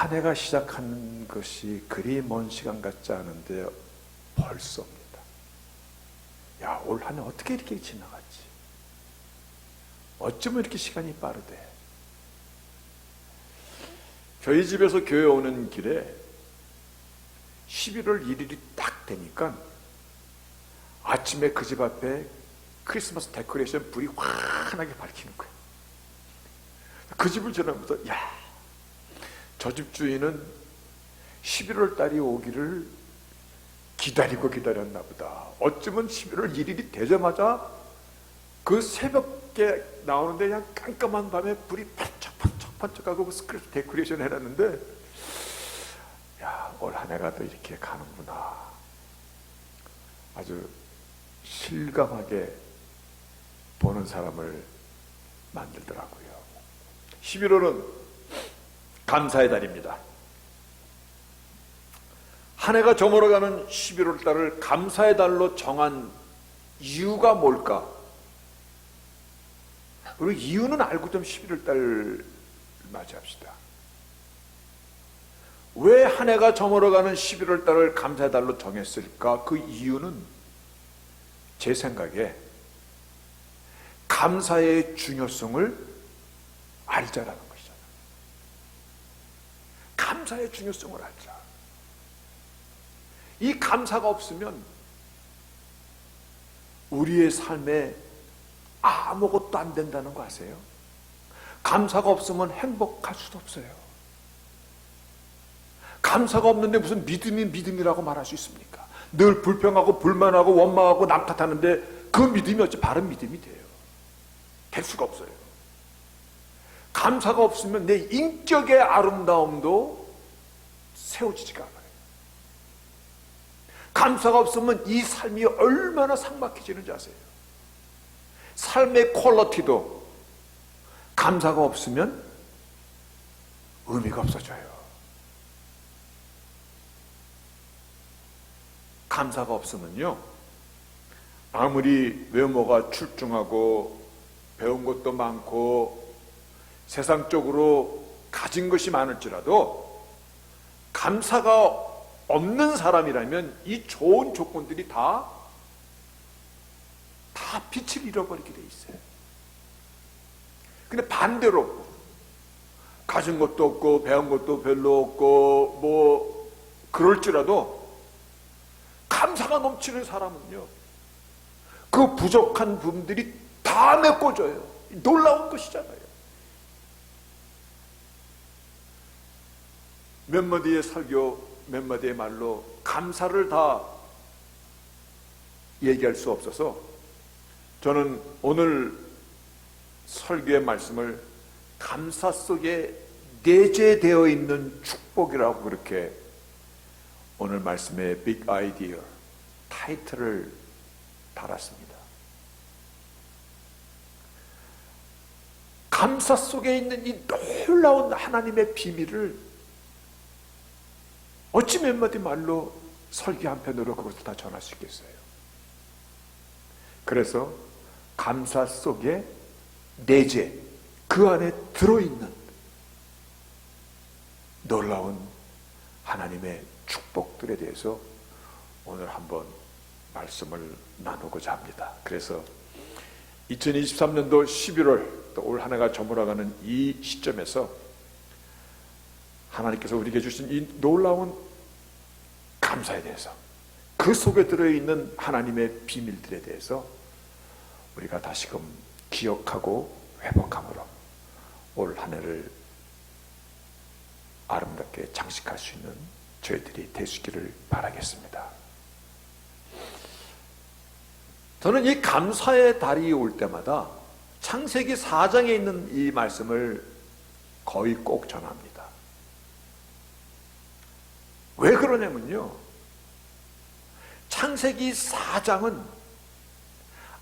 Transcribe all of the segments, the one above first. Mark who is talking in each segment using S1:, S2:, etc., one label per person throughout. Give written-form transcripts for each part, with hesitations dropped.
S1: 한 해가 시작하는 것이 그리 먼 시간 같지 않은데 벌써입니다. 야, 올 한 해 어떻게 이렇게 지나갔지? 어쩌면 이렇게 시간이 빠르대. 저희 집에서 교회 오는 길에 11월 1일이 딱 되니까 아침에 그 집 앞에 크리스마스 데코레이션 불이 환하게 밝히는 거예요. 그 집을 지나면서 야, 저 집 주인은 11월 달이 오기를 기다리고 기다렸나 보다. 어쩌면 11월 1일이 되자마자 그 새벽에 나오는데 그냥 깜깜한 밤에 불이 반짝반짝반짝하고 스크래치 데코레이션 해놨는데 야, 올 한 해가 또 이렇게 가는구나. 아주 실감하게 보는 사람을 만들더라고요. 11월은 감사의 달입니다. 한 해가 저물어가는 11월 달을 감사의 달로 정한 이유가 뭘까? 그리고 이유는 알고 좀 11월 달을 맞이합시다. 왜 한 해가 저물어가는 11월 달을 감사의 달로 정했을까? 그 이유는 제 생각에 감사의 중요성을 알자라는 것이잖아요. 감사의 중요성을 알자. 이 감사가 없으면 우리의 삶에 아무것도 안 된다는 거 아세요? 감사가 없으면 행복할 수도 없어요. 감사가 없는데 무슨 믿음이 믿음이라고 말할 수 있습니까? 늘 불평하고 불만하고 원망하고 남 탓하는데 그 믿음이 어찌 바른 믿음이 돼요? 될 수가 없어요. 감사가 없으면 내 인격의 아름다움도 세워지지가 않아요. 감사가 없으면 이 삶이 얼마나 삭막해지는지 아세요? 삶의 퀄리티도 감사가 없으면 의미가 없어져요. 감사가 없으면요, 아무리 외모가 출중하고 배운 것도 많고 세상적으로 가진 것이 많을지라도 감사가 없는 사람이라면 이 좋은 조건들이 다 빛을 잃어버리게 돼 있어요. 근데 반대로 가진 것도 없고 배운 것도 별로 없고 뭐 그럴지라도 감사가 넘치는 사람은요, 그 부족한 부분들이 다 메꿔져요. 놀라운 것이잖아요. 몇 마디의 설교, 몇 마디의 말로 감사를 다 얘기할 수 없어서 저는 오늘 설교의 말씀을 감사 속에 내재되어 있는 축복이라고 그렇게 오늘 말씀의 빅 아이디어 타이틀을 달았습니다. 감사 속에 있는 이 놀라운 하나님의 비밀을 어찌 몇 마디 말로 설교 한 편으로 그것을 다 전할 수 있겠어요? 그래서 감사 속에 내재, 그 안에 들어있는 놀라운 하나님의 축복들에 대해서 오늘 한번 말씀을 나누고자 합니다. 그래서 2023년도 11월 또 올 한 해가 저물어가는 이 시점에서 하나님께서 우리에게 주신 이 놀라운 감사에 대해서, 그 속에 들어있는 하나님의 비밀들에 대해서 우리가 다시금 기억하고 회복함으로 올 한 해를 아름답게 장식할 수 있는 저희들이 되시기를 바라겠습니다. 저는 이 감사의 달이 올 때마다 창세기 4장에 있는 이 말씀을 거의 꼭 전합니다. 왜 그러냐면요, 창세기 4장은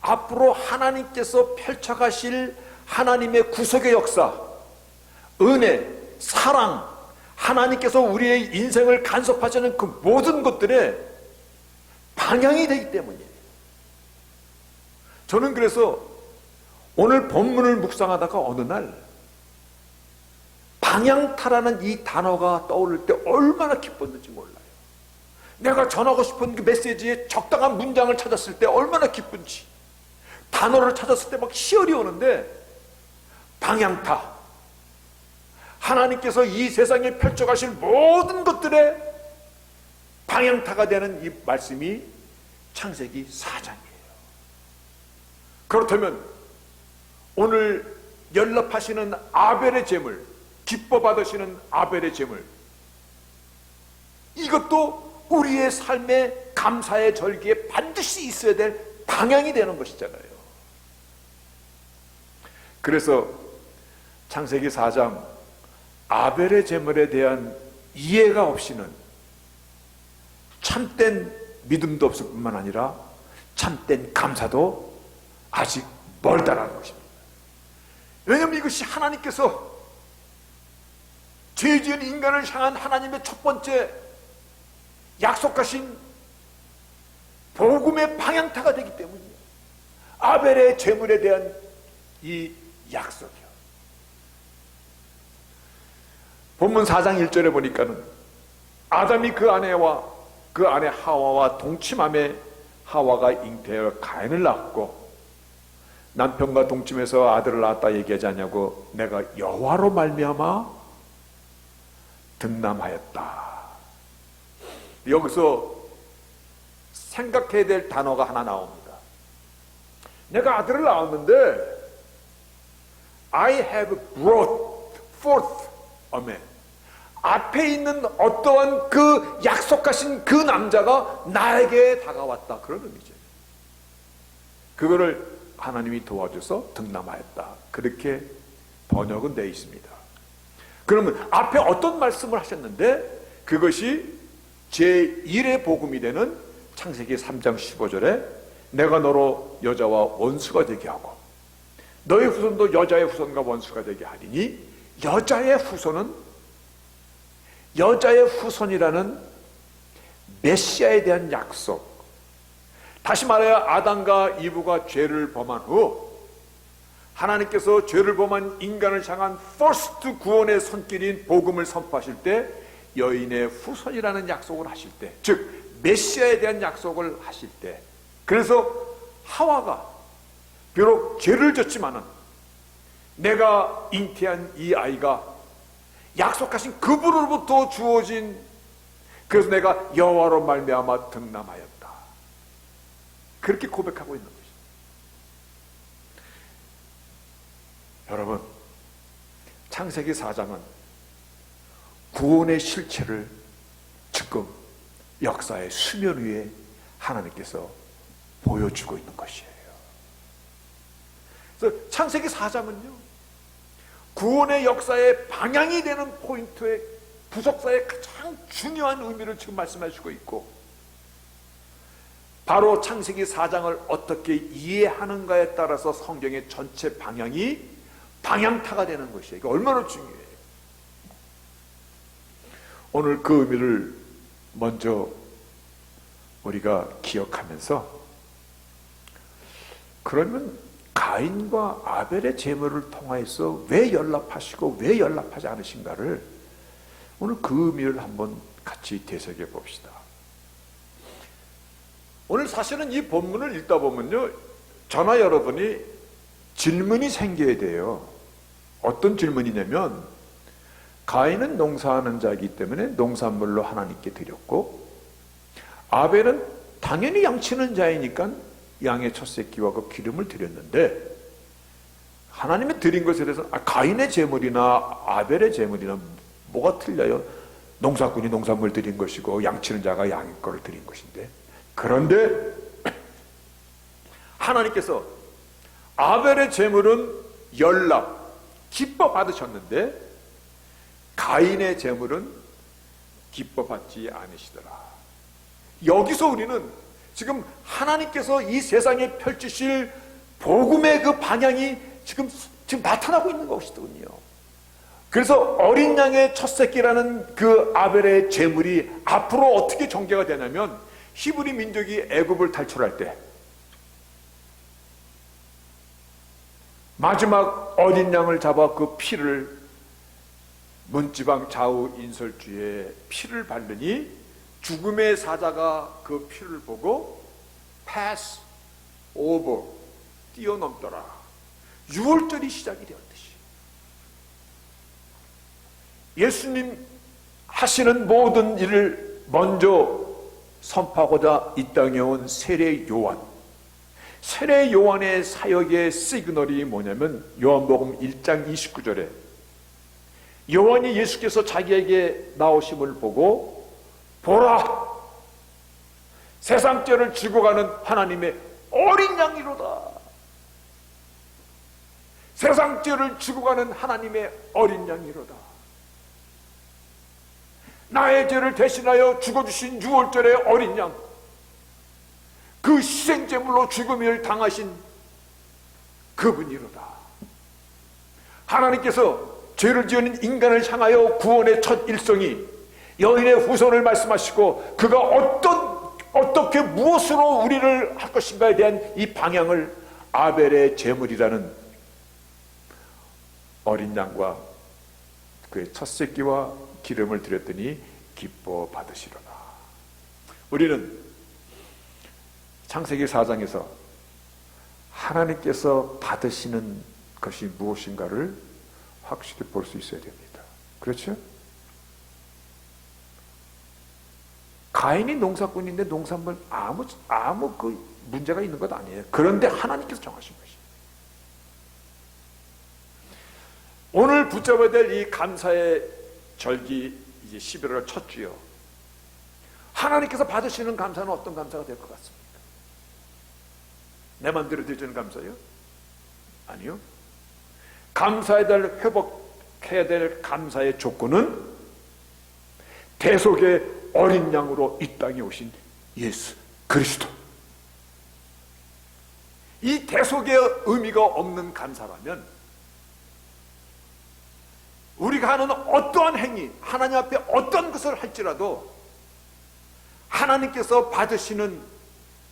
S1: 앞으로 하나님께서 펼쳐가실 하나님의 구속의 역사, 은혜, 사랑, 하나님께서 우리의 인생을 간섭하시는 그 모든 것들의 방향이 되기 때문이에요. 저는 그래서 오늘 본문을 묵상하다가 어느 날 방향타라는 이 단어가 떠오를 때 얼마나 기뻤는지 몰라요. 내가 전하고 싶은 그 메시지에 적당한 문장을 찾았을 때 얼마나 기쁜지, 단어를 찾았을 때 막 희열이 오는데, 방향타, 하나님께서 이 세상에 펼쳐가실 모든 것들의 방향타가 되는 이 말씀이 창세기 4장이에요. 그렇다면 오늘 연락하시는 아벨의 제물, 기뻐 받으시는 아벨의 제물, 이것도 우리의 삶의 감사의 절기에 반드시 있어야 될 방향이 되는 것이잖아요. 그래서 창세기 4장 아벨의 제물에 대한 이해가 없이는 참된 믿음도 없을 뿐만 아니라 참된 감사도 아직 멀다라는 것입니다. 왜냐하면 이것이 하나님께서 죄 지은 인간을 향한 하나님의 첫 번째 약속하신 복음의 방향타가 되기 때문이에요. 아벨의 제물에 대한 이 약속이요. 본문 4장 1절에 보니까는 아담이 그 아내와 그 아내 하와와 동침함에 하와가 잉태하여 가인을 낳았고, 남편과 동침해서 아들을 낳았다 얘기하지 않냐고, 내가 여호와로 말미암아 득남하였다. 여기서 생각해야 될 단어가 하나 나옵니다. 내가 아들을 낳았는데 I have brought forth a man. 앞에 있는 어떠한 그 약속하신 그 남자가 나에게 다가왔다, 그런 의미죠. 그거를 하나님이 도와줘서 득남하였다, 그렇게 번역은 되어 있습니다. 그러면 앞에 어떤 말씀을 하셨는데, 그것이 제1의 복음이 되는 창세기 3장 15절에 내가 너로 여자와 원수가 되게 하고 너의 후손도 여자의 후손과 원수가 되게 하리니, 여자의 후손이라는 메시아에 대한 약속, 다시 말하여 아담과 이브가 죄를 범한 후 하나님께서 죄를 범한 인간을 향한 퍼스트 구원의 손길인 복음을 선포하실 때 여인의 후손이라는 약속을 하실 때, 즉 메시아에 대한 약속을 하실 때, 그래서 하와가 비록 죄를 졌지만은 내가 잉태한 이 아이가 약속하신 그분으로부터 주어진, 그래서 내가 여호와로 말미암아 득남하였다, 그렇게 고백하고 있는 것입니다. 여러분, 창세기 4장은 구원의 실체를 지금 역사의 수면 위에 하나님께서 보여주고 있는 것이에요. 그래서 창세기 4장은요, 구원의 역사의 방향이 되는 포인트의 부속사의 가장 중요한 의미를 지금 말씀하시고 있고, 바로 창세기 4장을 어떻게 이해하는가에 따라서 성경의 전체 방향이 방향타가 되는 것이에요. 이게 얼마나 중요해요. 오늘 그 의미를 먼저 우리가 기억하면서, 그러면 가인과 아벨의 제물을 통하여서 왜 연락하시고 왜 연락하지 않으신가를 오늘 그 의미를 한번 같이 되새겨 봅시다. 오늘 사실은 이 본문을 읽다 보면요, 저나 여러분이 질문이 생겨야 돼요. 어떤 질문이냐면, 가인은 농사하는 자이기 때문에 농산물로 하나님께 드렸고, 아벨은 당연히 양치는 자이니까 양의 첫 새끼와 그 기름을 드렸는데, 하나님이 드린 것에 대해서 가인의 제물이나 아벨의 제물이나 뭐가 틀려요? 농사꾼이 농산물 드린 것이고 양치는 자가 양의 거를 드린 것인데, 그런데 하나님께서 아벨의 제물은 연락, 기뻐 받으셨는데 가인의 제물은 기뻐 받지 않으시더라. 여기서 우리는 지금 하나님께서 이 세상에 펼치실 복음의 그 방향이 지금 나타나고 있는 것이거든요. 그래서 어린 양의 첫 새끼라는 그 아벨의 제물이 앞으로 어떻게 전개가 되냐면, 히브리 민족이 애굽을 탈출할 때 마지막 어린 양을 잡아 그 피를 문지방 좌우 인설주에 피를 바르니 죽음의 사자가 그 피를 보고 pass over, 뛰어넘더라. 6월절이 시작이 되었듯이 예수님 하시는 모든 일을 먼저 선포하고자 이 땅에 온 세례 요한, 세례 요한의 사역의 시그널이 뭐냐면 요한복음 1장 29절에 요한이 예수께서 자기에게 나오심을 보고 보라, 세상 죄를 지고 가는 하나님의 어린 양이로다. 세상 죄를 지고 가는 하나님의 어린 양이로다. 나의 죄를 대신하여 죽어주신 6월절의 어린 양, 그 희생제물로 죽음을 당하신 그분이로다. 하나님께서 죄를 지은 인간을 향하여 구원의 첫 일성이 여인의 후손을 말씀하시고 그가 어떻게 무엇으로 우리를 할 것인가에 대한 이 방향을 아벨의 제물이라는 어린 양과 그의 첫 새끼와 기름을 드렸더니 기뻐 받으시로다. 우리는 창세기 4장에서 하나님께서 받으시는 것이 무엇인가를 확실히 볼 수 있어야 됩니다. 그렇죠? 가인이 농사꾼인데 농산물 아무 그 문제가 있는 것 아니에요. 그런데 하나님께서 정하신 것이에요. 오늘 붙잡아야 될 이 감사의 절기, 이제 11월 첫 주요. 하나님께서 받으시는 감사는 어떤 감사가 될 것 같습니까? 내 마음대로 드리는 감사요? 아니요. 감사해야 될, 회복해야 될 감사의 조건은 대속의 어린 양으로 이 땅에 오신 예수 그리스도. 이 대속의 의미가 없는 감사라면 우리가 하는 어떠한 행위, 하나님 앞에 어떤 것을 할지라도 하나님께서 받으시는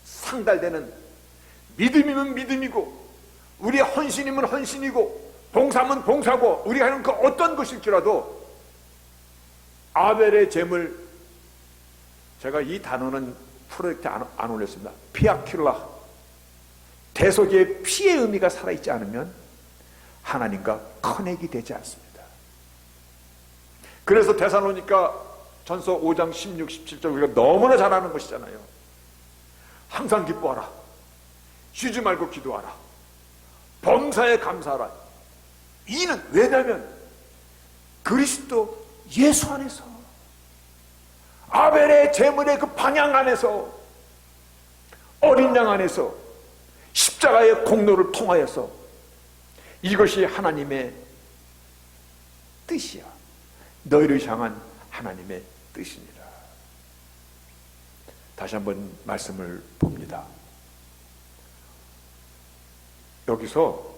S1: 상달되는 믿음이면 믿음이고 우리의 헌신이면 헌신이고 봉사면 봉사고 우리가 하는 그 어떤 것일지라도 아벨의 제물, 제가 이 단어는 프로젝트에 안 올렸습니다. 피아킬라, 대속의 피의 의미가 살아있지 않으면 하나님과 커넥이 되지 않습니다. 그래서 데살로니가 전서 5장 16, 17절 우리가 너무나 잘 아는 것이잖아요. 항상 기뻐하라, 쉬지 말고 기도하라, 범사에 감사하라. 이는 왜냐하면 그리스도 예수 안에서, 아벨의 제물의 그 방향 안에서, 어린 양 안에서 십자가의 공로를 통하여서 이것이 하나님의 뜻이야. 너희를 향한 하나님의 뜻입니다. 다시 한번 말씀을 봅니다. 여기서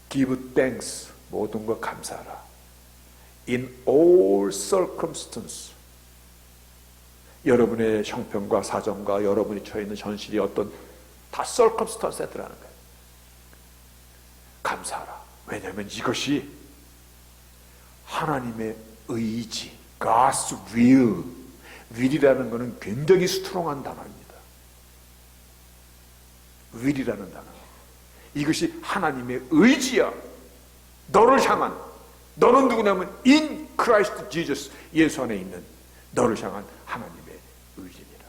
S1: give thanks, 모든 것 감사하라. in all circumstances, 여러분의 형편과 사정과 여러분이 처해 있는 현실이 어떤 다 circumstance라는 거예요. 감사하라. 왜냐하면 이것이 하나님의 의지, God's will. will이라는 것은 굉장히 스트롱한 단어입니다. will이라는 단어, 이것이 하나님의 의지야. 너를 향한, 너는 누구냐면 in Christ Jesus, 예수 안에 있는 너를 향한 하나님의 의지입니다.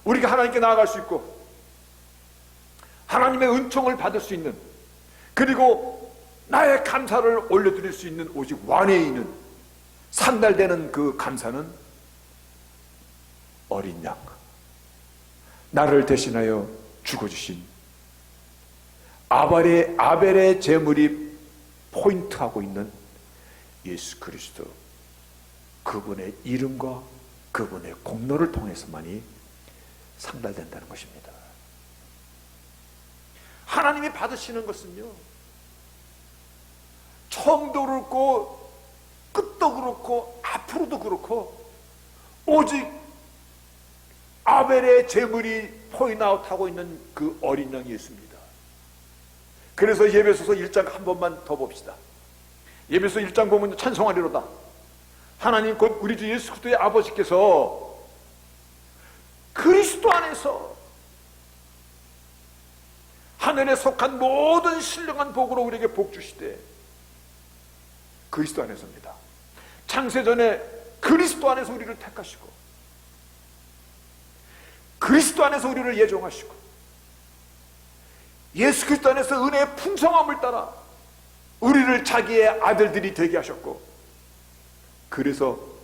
S1: 우리가 하나님께 나아갈 수 있고 하나님의 은총을 받을 수 있는, 그리고 나의 감사를 올려드릴 수 있는 오직 완에 있는 산달되는 그 감사는 어린 양, 나를 대신하여 죽어주신 아벨의 제물이 포인트하고 있는 예수 그리스도, 그분의 이름과 그분의 공로를 통해서만이 상달된다는 것입니다. 하나님이 받으시는 것은요, 처음도 그렇고 끝도 그렇고 앞으로도 그렇고 오직 아벨의 제물이 포인트아웃하고 있는 그 어린 양 예수입니다. 그래서 예배소서 1장 한 번만 더 봅시다. 예배서 1장 보면 찬송하리로다. 하나님 곧 우리 주 예수 그리스도의 아버지께서 그리스도 안에서 하늘에 속한 모든 신령한 복으로 우리에게 복 주시되, 그리스도 안에서입니다. 창세전에 그리스도 안에서 우리를 택하시고, 그리스도 안에서 우리를 예정하시고, 예수 그리스도 안에서 은혜의 풍성함을 따라 우리를 자기의 아들들이 되게 하셨고, 그래서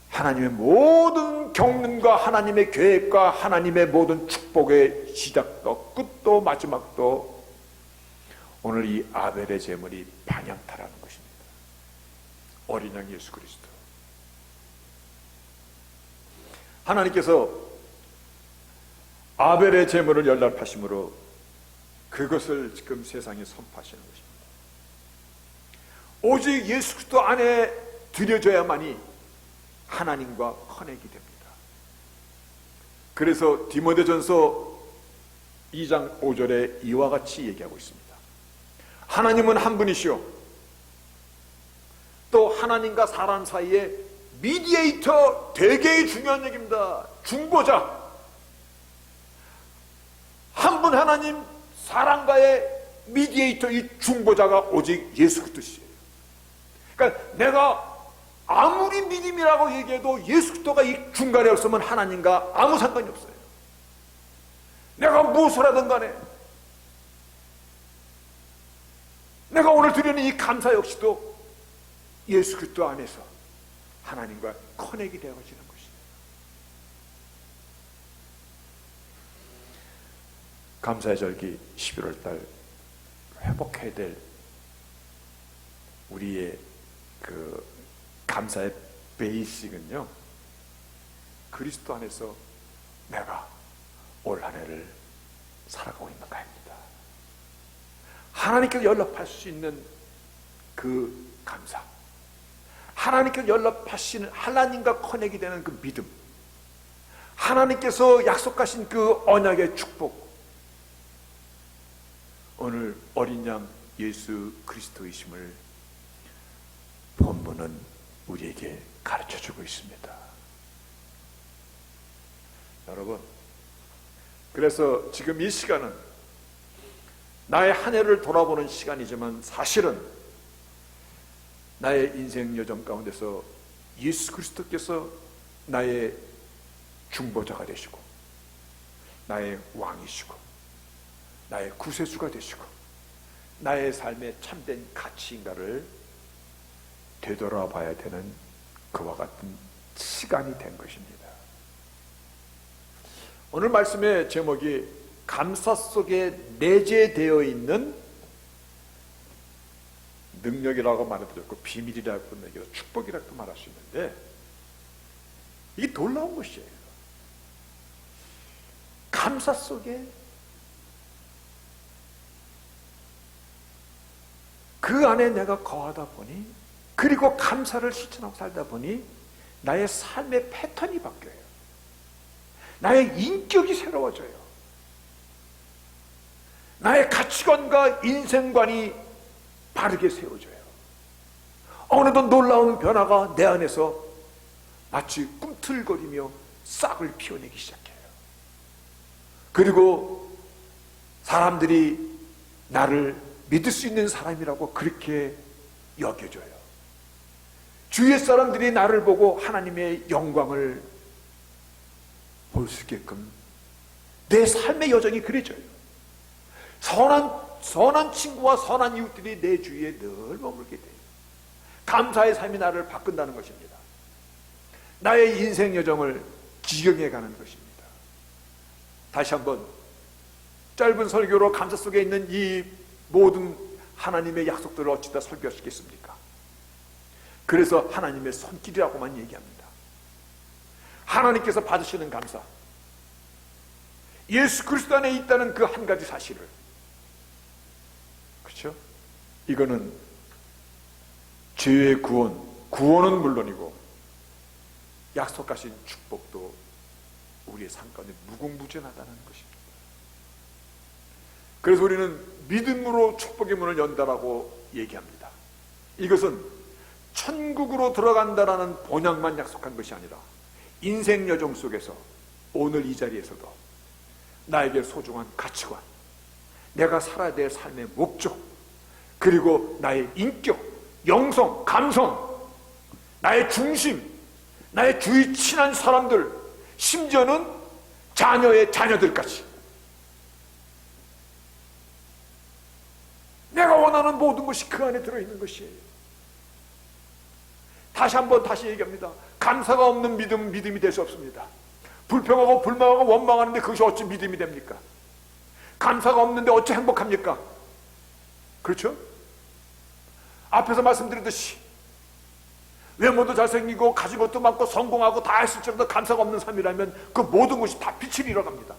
S1: 하나님의 모든 경륜과 하나님의 계획과 하나님의 모든 축복의 시작도 끝도 마지막도 오늘 이 아벨의 제물이 반영타라는 것입니다. 어린 양 예수 그리스도. 하나님께서 아벨의 제물을 연락하심으로 그것을 지금 세상에 선포하시는 것입니다. 오직 예수 그리스도 안에 드려져야만이 하나님과 커넥이 됩니다. 그래서 디모데전서 2장 5절에 이와 같이 얘기하고 있습니다. 하나님은 한 분이시오, 또 하나님과 사람 사이에 미디에이터, 되게 중요한 얘기입니다. 중보자. 한 분 하나님, 사람과의 미디에이터, 이 중보자가 오직 예수 그리스도시에요. 그러니까 내가 아무리 믿음이라고 얘기해도 예수 그리스도가 이 중간에 없으면 하나님과 아무 상관이 없어요. 내가 무엇을 하든 간에 내가 오늘 드리는 이 감사 역시도 예수 그리스도 안에서 하나님과 커넥이 되어지는 것입니다. 감사의 절기 11월달 회복해야 될 우리의 그 감사의 베이식은요, 그리스도 안에서 내가 올 한 해를 살아가고 있는가입니다. 하나님께서 연락할 수 있는 그 감사, 하나님께서 연락하시는, 하나님과 커넥이 되는 그 믿음, 하나님께서 약속하신 그 언약의 축복, 오늘 어린 양 예수 그리스도이심을 본문은 우리에게 가르쳐주고 있습니다. 여러분, 그래서 지금 이 시간은 나의 한 해를 돌아보는 시간이지만 사실은 나의 인생 여정 가운데서 예수 그리스도께서 나의 중보자가 되시고, 나의 왕이시고, 나의 구세주가 되시고, 나의 삶의 참된 가치인가를 되돌아봐야 되는 그와 같은 시간이 된 것입니다. 오늘 말씀의 제목이 감사 속에 내재되어 있는 능력이라고 말해드렸고, 비밀이라고 얘기하고 축복이라고 말할 수 있는데, 이게 놀라운 것이에요. 감사 속에 그 안에 내가 거하다 보니, 그리고 감사를 실천하고 살다 보니 나의 삶의 패턴이 바뀌어요. 나의 인격이 새로워져요. 나의 가치관과 인생관이 바르게 세워져요. 어느덧 놀라운 변화가 내 안에서 마치 꿈틀거리며 싹을 피워내기 시작해요. 그리고 사람들이 나를 믿을 수 있는 사람이라고 그렇게 여겨져요. 주위의 사람들이 나를 보고 하나님의 영광을 볼 수 있게끔 내 삶의 여정이 그려져요. 선한 친구와 선한 이웃들이 내 주위에 늘 머물게 돼요. 감사의 삶이 나를 바꾼다는 것입니다. 나의 인생 여정을 지경해 가는 것입니다. 다시 한번 짧은 설교로 감사 속에 있는 이 모든 하나님의 약속들을 어찌다 설교할 수 있겠습니까? 그래서 하나님의 손길이라고만 얘기합니다. 하나님께서 받으시는 감사, 예수 그리스도 안에 있다는 그 한 가지 사실을, 그렇죠? 이거는 죄의 구원은 물론이고 약속하신 축복도 우리의 삶 가운데 무궁무진하다는 것입니다. 그래서 우리는 믿음으로 축복의 문을 연다라고 얘기합니다. 이것은 천국으로 들어간다라는 본향만 약속한 것이 아니라 인생 여정 속에서 오늘 이 자리에서도 나에게 소중한 가치관, 내가 살아야 될 삶의 목적, 그리고 나의 인격, 영성, 감성, 나의 중심, 나의 주위 친한 사람들, 심지어는 자녀의 자녀들까지 내가 원하는 모든 것이 그 안에 들어있는 것이에요. 다시 얘기합니다. 감사가 없는 믿음이 될 수 없습니다. 불평하고 불만하고 원망하는데 그것이 어찌 믿음이 됩니까? 감사가 없는데 어찌 행복합니까? 그렇죠? 앞에서 말씀드렸듯이 외모도 잘생기고 가진 것도 많고 성공하고 다 했을지라도 감사가 없는 삶이라면 그 모든 것이 다 빛을 잃어갑니다.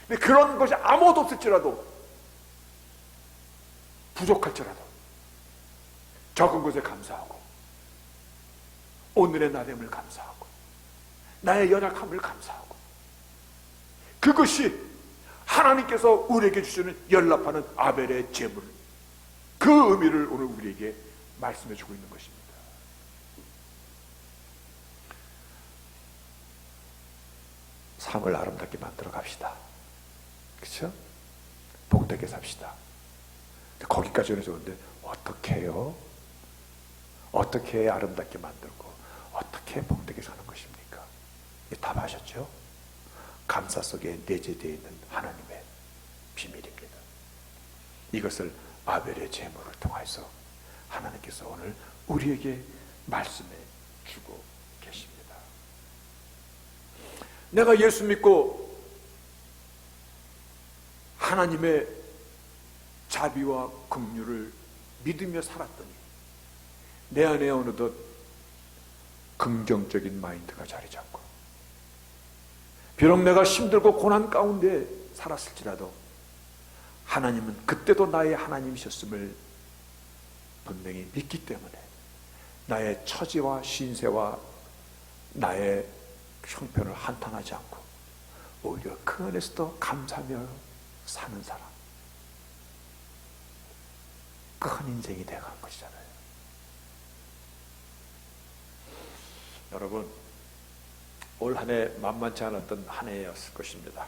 S1: 근데 그런 것이 아무것도 없을지라도, 부족할지라도 적은 것에 감사하고 오늘의 나됨을 감사하고 나의 연약함을 감사하고, 그것이 하나님께서 우리에게 주시는 연락하는 아벨의 제물, 그 의미를 오늘 우리에게 말씀해 주고 있는 것입니다. 삶을 아름답게 만들어 갑시다. 그렇죠? 복되게 삽시다. 거기까지는 좋은데 어떻게 해요? 어떻게 해야 아름답게 만들고 어떻게 복되게 사는 것입니까? 답하셨죠? 감사 속에 내재되어 있는 하나님의 비밀입니다. 이것을 아벨의 제물을 통해서 하나님께서 오늘 우리에게 말씀해 주고 계십니다. 내가 예수 믿고 하나님의 자비와 긍휼을 믿으며 살았더니 내 안에 어느덧 긍정적인 마인드가 자리 잡고, 비록 내가 힘들고 고난 가운데 살았을지라도 하나님은 그때도 나의 하나님이셨음을 분명히 믿기 때문에 나의 처지와 신세와 나의 형편을 한탄하지 않고 오히려 그 안에서도 감사하며 사는 사람, 큰 인생이 되어간 것이잖아요. 여러분, 올 한 해 만만치 않았던 한 해였을 것입니다.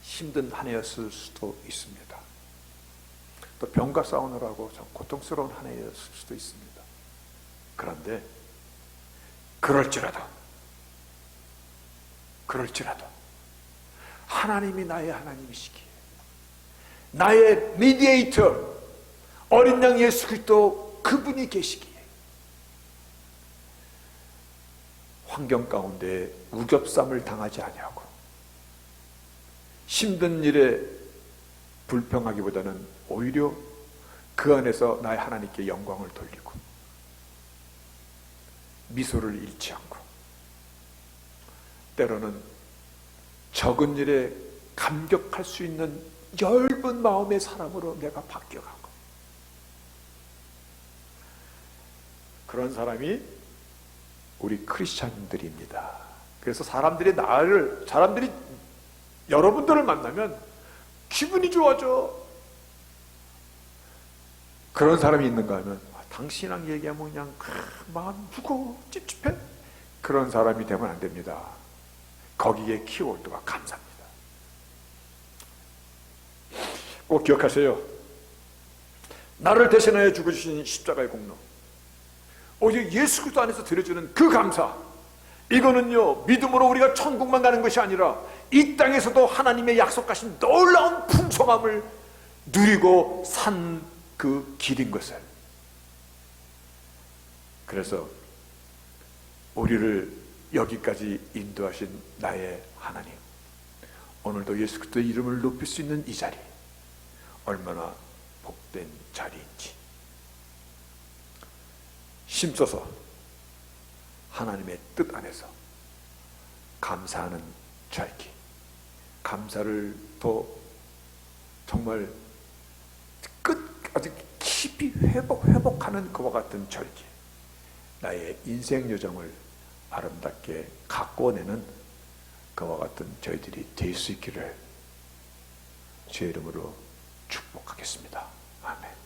S1: 힘든 한 해였을 수도 있습니다. 또 병과 싸우느라고 좀 고통스러운 한 해였을 수도 있습니다. 그런데 그럴지라도 하나님이 나의 하나님이시기에, 나의 미디에이터 어린 양 예수 그리스도 그분이 계시기에 환경 가운데 우겹삼을 당하지 아니하고 힘든 일에 불평하기보다는 오히려 그 안에서 나의 하나님께 영광을 돌리고 미소를 잃지 않고, 때로는 적은 일에 감격할 수 있는 엷은 마음의 사람으로 내가 바뀌어가고, 그런 사람이 우리 크리스찬들입니다. 그래서 사람들이 여러분들을 만나면 기분이 좋아져. 그런 사람이 있는가 하면 당신이랑 얘기하면 그냥 마음 무거워 찝찝해. 그런 사람이 되면 안 됩니다. 거기에 키워드가 감사입니다. 꼭 기억하세요. 나를 대신하여 죽으신 십자가의 공로, 오직 예수 그리스도 안에서 드려주는 그 감사, 이거는요 믿음으로 우리가 천국만 가는 것이 아니라 이 땅에서도 하나님의 약속하신 놀라운 풍성함을 누리고 산 그 길인 것을. 그래서 우리를 여기까지 인도하신 나의 하나님, 오늘도 예수 그리스도의 이름을 높일 수 있는 이 자리, 얼마나 복된 자리인지 힘써서 하나님의 뜻 안에서 감사하는 절기, 감사를 더 정말 끝까지 깊이 회복하는 그와 같은 절기, 나의 인생 여정을 아름답게 가꿔내는 그와 같은 저희들이 될 수 있기를 주의 이름으로 축복하겠습니다. 아멘.